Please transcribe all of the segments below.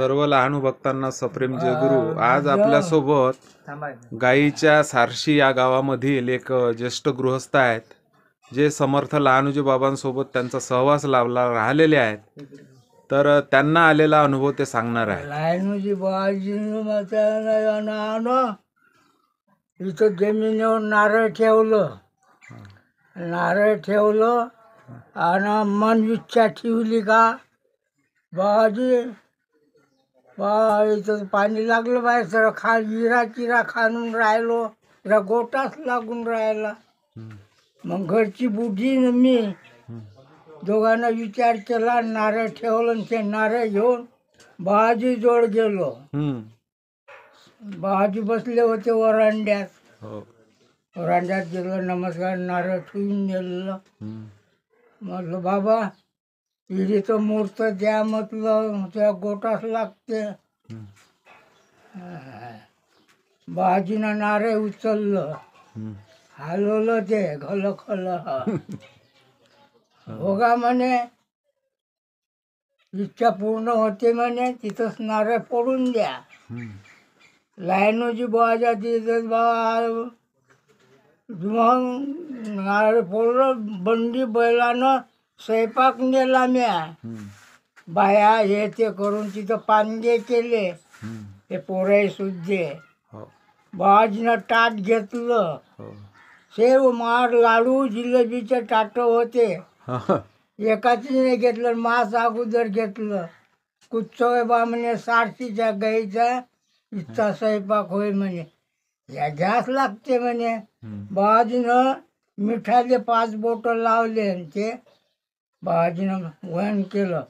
सर्व लहानू भक्तांना सप्रेम जयगुरु. आज आपल्यासोबत गाईच्या सारशी या गावामधील एक ज्येष्ठ गृहस्थ आहेत, जे समर्थ लहानूजी बाबांसोबत त्यांचा सहवास लावला राहिलेले आहेत. तर त्यांना आलेला अनुभव ते सांगणार आहे. लहानूजी बाबाजीनं इथं जमिनीवर नारळ ठेवलं आणि मन इच्छा ठेवली का बाबाजी इथं पाणी लागलं बाहेर सर चिरा खाणून राहिलो, गोटाच लागून राहिला. मग घरची बुढी न मी दोघांना विचार केला, नारळ ठेवलं आणि ते नारळ घेऊन बाबाजी जोड गेलो. बाबाजी बसले होते वरांड्यात. वरांड्यात गेलो, नमस्कार नारळ ठेवून गेलं. म्हटलं बाबा इडीचं मूर्त द्या, म्हटलं त्या गोटास लागते. बाबाजीनं नारळ उचललं, हलवलं ते खल होगा म्हणे, इच्छा पूर्ण होते म्हणे, तिथंच नारळ पडून द्या. लहानूजी बाबाच्या तिथं मग नारळ फोडलं. बंडी बैलानं स्वयंपाक नेला म्या. बाया हे ते करून तिथं पांगे केले, हे पोरं सुद्धे. बाबाजीनं ताट घेतलं, सेव मार लाडू जिलेबीचे ताट होते. एकाची नाही घेतलं, मांस अगोदर घेतलं. कुच्चोय बा म्हणे, सारशीच्या गाईचा इतका स्वयंपाक होय म्हणे, या घ्यास लागते म्हणे. बाबाजीनं मिठाले 5 बोट लावले, ते बाबाजीनं वहन केलं.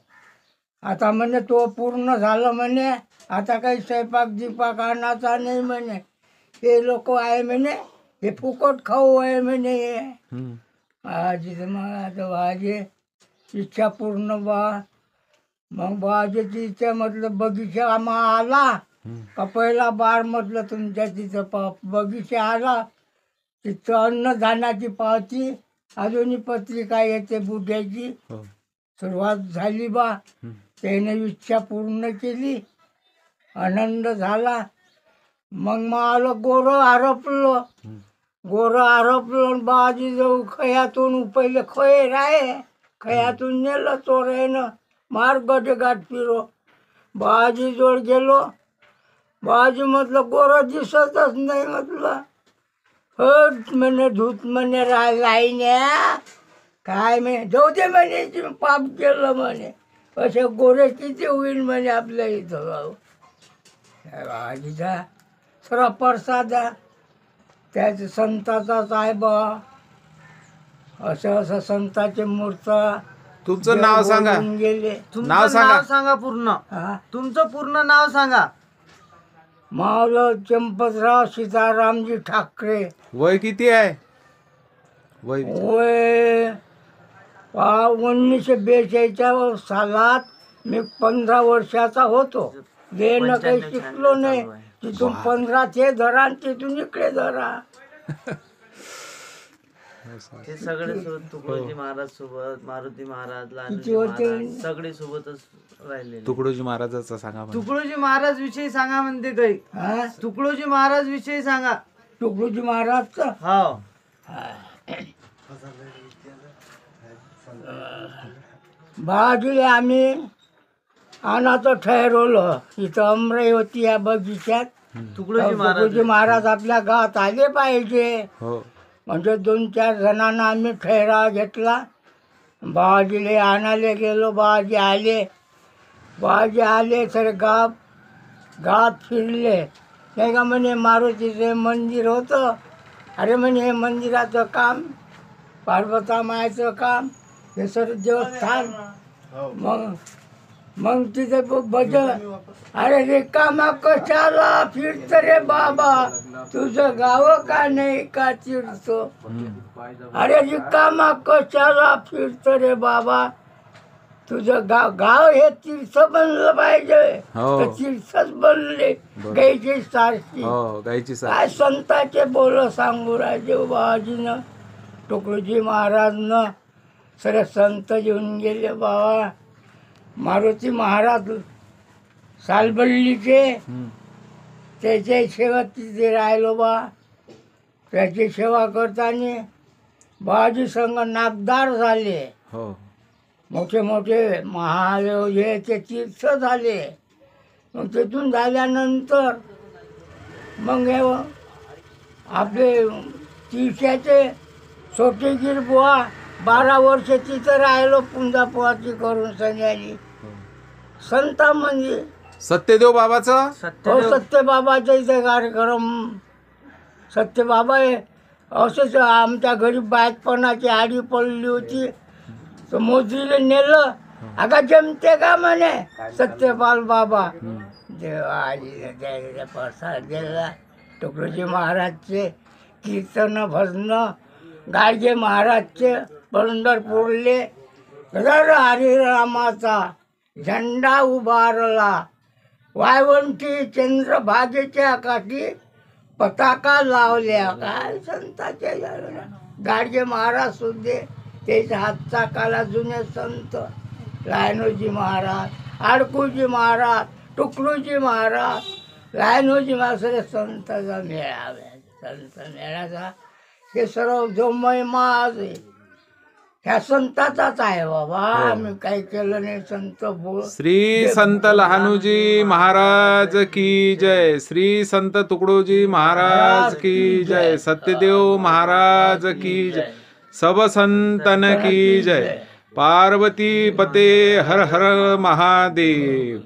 आता म्हणे तो पूर्ण झालं म्हणे, आता काही स्वयंपाक दीपाक आणायचा नाही म्हणे. हे लोक आहे म्हणे, हे फुकट खाऊ आहे म्हणे. हे बाबाजीचं मग आता बाबाजी इच्छा पूर्ण बा. मग बाबाजीची इच्छा म्हटलं बगीचा आला का पहिला बार, म्हटलं तुमच्या तिथं बगीचा आला, तिथं अन्नदानाची पावती अजूनही पत्रिका येते बुड्याची. सुरुवात झाली बा. त्याने इच्छा पूर्ण केली, आनंद झाला. मग आलं गोरं आरोपलं. बाबाजी जाऊ खयातून पहिले खय राहे, खयातून नेलं चोरायनं, मार गटगाट फिरो. बाबाजी जोड गेलो. बाबाजी म्हटलं गोरं दिसतच नाही. म्हटलं हट म्हणे, धूत म्हणे लाईन्या काय म्हणे, जाऊ दे म्हणे, पाप केलं म्हणे, असे गोरे किती होईल म्हणे आपल्या इथं. बाबाजीचा सरा प्रसाद त्याच संताचाच आहे बा. असं संताचे मूर्त. तुमचं नाव सांगा. गेले. नाव सांगा पूर्ण. तुमचं पूर्ण नाव सांगा. मावलं चंपतराव सीतारामजी ठाकरे. वय किती आहे? वय 1942 सालात मी 15 वर्षाचा होतो. वेळनं काही शिकलो नाही. तिथून 15 ते धरा आणि तिथून इकडे धरा. हे सगळे सोबत तुकडोजी महाराज सोबत, मारुती महाराज, लहानूजी महाराज सगळे सोबतच राहिले. तुकडोजी महाराजाचा सांगा. तुकडोजी महाराज विषयी सांगा म्हणते काही. तुकडोजी महाराज विषयी सांगा. तुकडोजी महाराजचं हो. बाजूला आम्ही आणाचं ठरवलं. इथं अमराई होती या बगीच्यात. तुकडोजी महाराज आपल्या गावात आले पाहिजे. म्हणजे 2-4 जणांना आम्ही ठहराव घेतला. बाबाजीला आणायला गेलो. बाबाजी आले तर गावात फिरले. नाही का म्हणे मारुतीचं मंदिर होतं. अरे म्हणे हे मंदिराचं काम, पार्वता मायाचं काम, हे सर्व देवस्थान. मग तिथे भजन. अरे रिकामा कशाला फिरत रे बाबा, तुझं गाव का नाही का चिरतो. अरे रिकामा कशाला फिरत रे बाबा, तुझं गाव हे तीर्थ बनलं पाहिजे. तीर्थच बनले. गायची सारखी काय संताचे बोल सांगू राजे बाबाजीनं. तुकडोजी महाराजनं सगळे संत येऊन गेले बाबा. मारुती महाराज सालबल्लीचे हम्म. त्याच्या सेवा तिथे राहिलो बा. त्याची सेवा करताना बाजी संघ नागदार झाले. हो मोठे मोठे महादेव हे ते तीर्थ झाले. मग तिथून झाल्यानंतर मग हे आपले तीर्थाचे छोटेगीर बुवा 12 वर्ष तिथं राहिलो पुंजापोहाची करून संध्यानी संता म्हणजे सत्यदेव बाबाचं हो सत्यबाबाच्या इथे कार्यक्रम. सत्यबाबा आहे असंच आमच्या घरी बायपणाची आडी पडली होती तर मोदीला नेलं. अगा जमते का म्हणे सत्यपाल बाबा. देवा आजी प्रसाद दिला. तुकडोजी महाराजचे कीर्तन भजन गाडगे महाराजचे पंढरपूरले रर हरिरामाचा झेंडा उभारला. वायवंटी चंद्रभागेच्या काठी पताका लावल्या. काय संताच्या गाडगे महाराज सुद्धा त्याच्या हातचा काला जुने संत लायनोजी महाराज, आडकूजी महाराज, टुकडूजी महाराज, लायनोजी महाराज सगळे संताचा मेळाव्या. संत मेळाचा हे सर्व जो महिमा आज आहे ह्या संताचाच आहे बाबा. आम्ही काही केलं नाही. संत बोल श्री संत लहानूजी महाराज की जय. श्री संत तुकडोजी महाराज की जय. सत्यदेव महाराज की जय. सब संतन की जय. पार्वती पते हर हर महादेव.